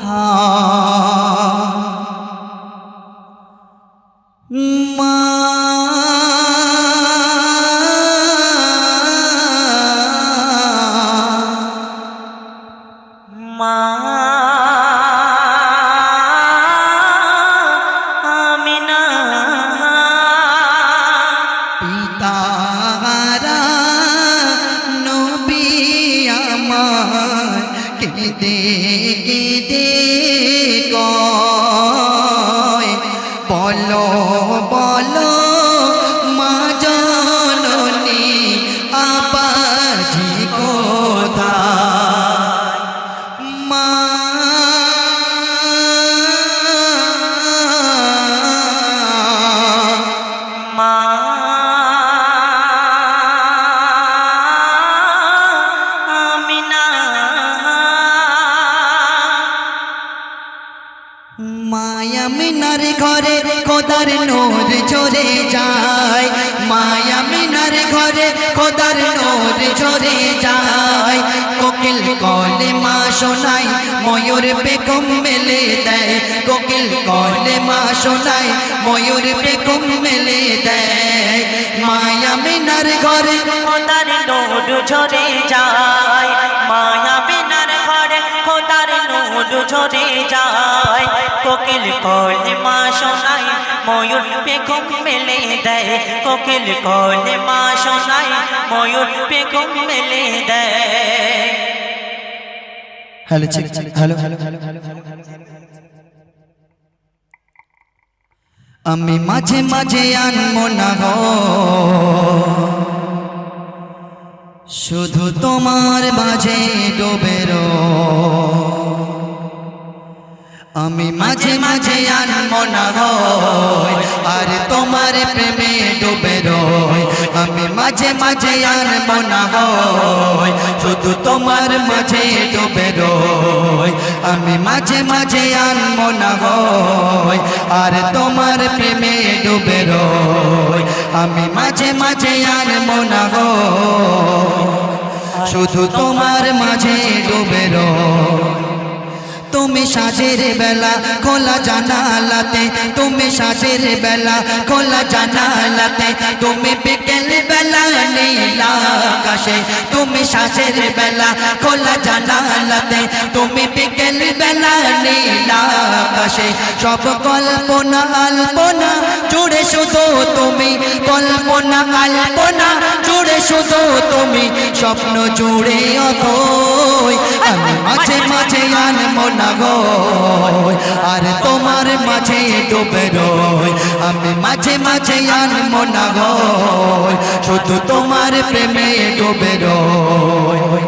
মা মা আমিনা পিতারা নবী আমার কেঁদে কেঁদে কয় বলো বলো মা জননী আপাজি কোথায় মা মা আমিনা মায়ামিনার ঘরে খোদার নূর ঝরে যায় মায়ামিনার ঘরে খোদার নূর ঝরে যায় কোকিল কলে মা শোনায় ময়ূর বেগম মেলে দেয় কোকিল কলে মা শোনায় ময়ূর বেগম মেলে দেয় মায়ামিনার ঘরে খোদার নূর ঝরে যায় মায়ামিনার ঘরে খোদার নূর ঝরে যায় কোকিল কলে মা শোনায় ময়ূর বেগম মেলে দেয় কোকিল কলে মা শোনায় ময়ূর বেগম মেলে দেয় হ্যালো হ্যালো আমি মাঝে মাঝে আনমো না গো শুধু তোমার মাঝে ডোবেরো আমি মাঝে মাঝে আনমো না গো আর তোমার প্রেমে ডুবে রই আমি মাঝে মাঝে আনমো না গো শুধু তোমার মাঝে ডুবে রই আমি মাঝে মাঝে আনমো না গো আর তোমার প্রেমে ডুবে রই আমি মাঝে মাঝে আনমো না গো শুধু তোমার মাঝে ডুবে রই তুমি সাজের বেলা খোলা জানালাতে তুমি সাজের বেলা খোলা জানালাতে তুমি বিকেল বেলা নীলা আকাশে তুমি সাজের বেলা খোলা জানালাতে তুমি বিকেল বেলা নীলা আকাশে সব কল্পনা আলপনা জুড়ে শুধু তুমি কল্পনা আলপনা জুড়ে শুধু তুমি স্বপ্ন জুড়ে অথই আমি মাঝে মাঝে আনমো না গো আর তোমার মাঝে ডুবে রই আমি মাঝে মাঝে আনমো না গো শুধু তোমার প্রেমে ডুবে রই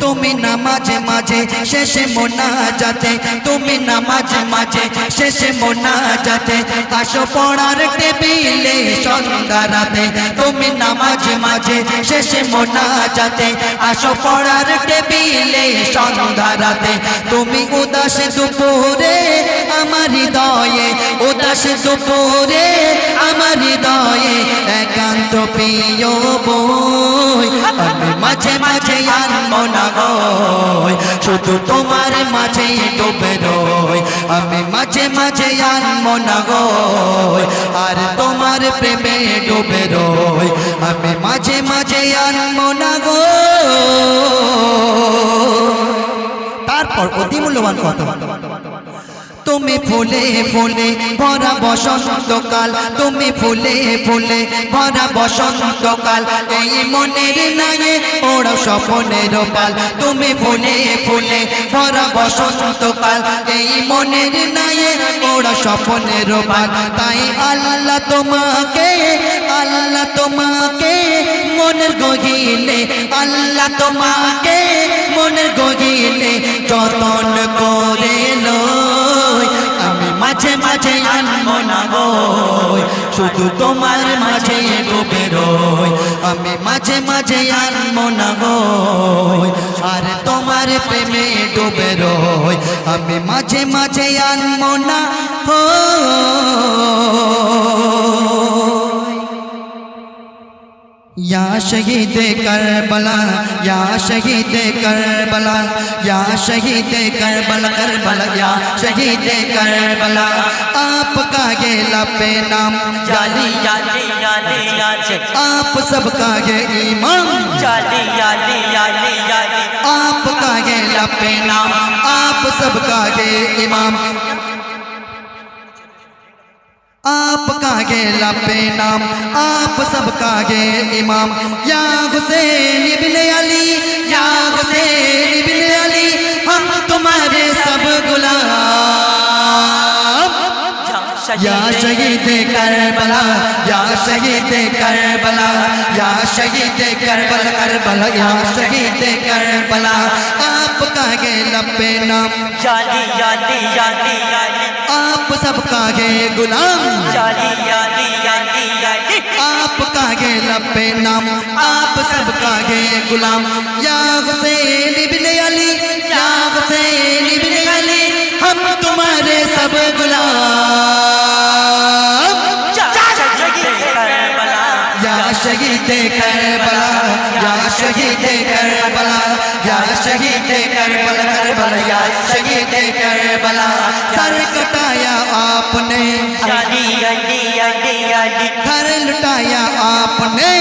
তুমি নামাজে মাঝে শেষে মোনাজাতে তুমি নামাজে মাঝে শেষে মোনাজাতে আসো পড়ার টেবিলে সন্ধ্যা রাতে তুমি নামাজে মাঝে শেষে মোনাজাতে আসো পড়ার টেবিলে সন্ধ্যা রাতে তুমি উদাস দুপুরে আমার হৃদয়ে উদাস দুপুরে আমার হৃদয়ে একান্ত প্রিয় বই আমি মাঝে মাঝে আনমো না গো শুধু তোমার মাঝে ডুবে রই আমি মাঝে মাঝে আনমো না গো আর তোমার প্রেমে ডুবে রই আমি মাঝে মাঝে আনমো না গো তারপর অতি মূল্যবান কথা তুমি ফুলে ফুলে ভরা বসন্তকাল তুমি ফুলে ফুলে ভরা বসন্তকাল এই মনের নায়ে ওরা স্বপ্নের পাল তুমি ফুলে ফুলে ভরা বসন্তকাল এই মনের নায়ে ওরা স্বপ্নের পাল তাই আল্লাহ তোমাকে মনের গহিনে আল্লাহ তোমাকে মনের গহিনে যতন করে লই আমি মাঝে মাঝে আনমো না গো শুধু তোমার মাঝে ডুবে রই আমি মাঝে মাঝে আনমো না গো আর তোমার প্রেমে ডুবে রই আমি মাঝে মাঝে আনমো না গো या शहीद करबला या शहीद करबला या शहीद करबला करबला या शहीद करबला आपका ये लपे नाम जाली याली याली याली आप सबका ये ईमान जाली याली याली याली आपका ये लपे नाम आप सबका ये इमाम आपका ये लपे नाम आप सबका ये इमाम या हुसैन इब्न अली या हुसैन इब्न अली हम तुम्हारे सब गुलाम या शहीद करबला या शहीद करबला या शहीद करबला करबला या शहीद करबला आपका ये लपे नाम जाली याली याली याली आप सबका ये गुलाम जाली याली याली याली आपका ये लपे नाम आप सबका ये गुलाम या हुसैन इब्न अली या हुसैन इब्न अली हम तुम्हारे सब गुलाम या शहीद करबला या शहीद करबला या शहीद करबला करबला या शहीद करबला सर कटाया आपने याली याली याली याली घर लुटाया आपने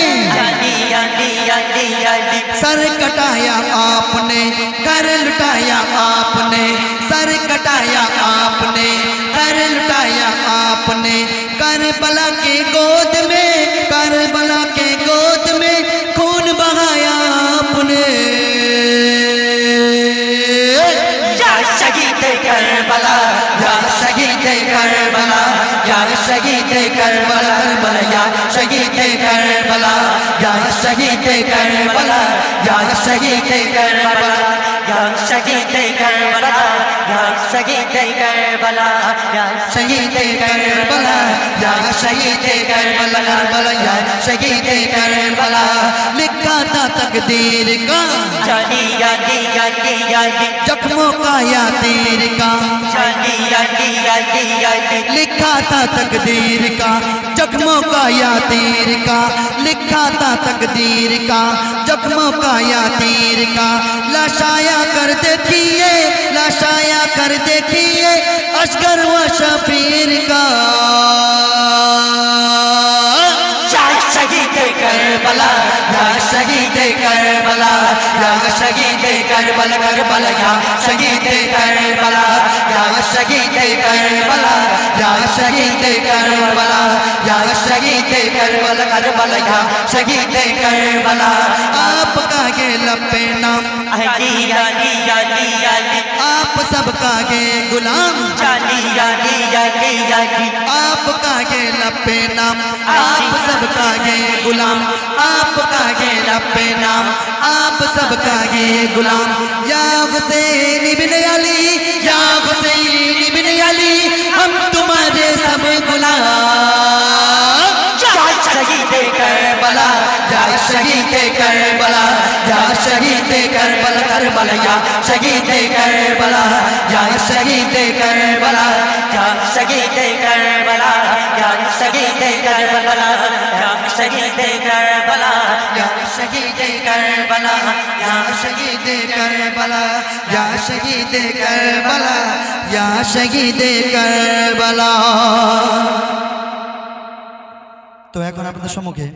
याली याली याली याली सर कटाया आपने घर लुटाया आपने सर कटाया आपने घर लुटाया आपने करबला के गोद में करबला के गोद में खून बहाया आपने या शहीद करबला या शहीद करबला या शहीद करबला करबला या शहीद करबला या शहीद करबला या शहीद करबला या शहीद करबला या शहीद करबला या शहीद करबला या शहीद करबला करबला या शहीद करबला लिखा था तकदीर का जाली याली याली याली जख्मों का या तीर का जाली याली याली याली लिखा था तकदीर का जख्मों का या तीर का लिखा था तकदीर का जख्मों का या तीर का लाशाया कर देखिए लाशाया कर देखिए असगर व शफीर का या शहीद करबला या शहीद करबला या शहीद करबला करबला या शहीद करबला या शहीद करबला या शहीद करबला या शहीद करबला करबला या शहीद करबला आपका ये लपे नाम याली याली याली याली आप सबका ये गुलाम जाली याली याली याली आपका ये लपे नाम आप सबका ये गुलाम आपका ये लपे नाम आप सबका ये गुलाम या हुसैन इब्न अली या हुसैन इब्न अली हम तुम्हारे सब गुलाम या शहीद करबला या शहीद करबला या शहीद करबला करबला या शहीद करबला या शहीद करबला या शहीद करबला या शहीद करबला या शहीद करबला या शहीद करबला या शहीद करबला या शहीद करबला या शहीद करबলা। তো এখন আপনাদের সম্মুখে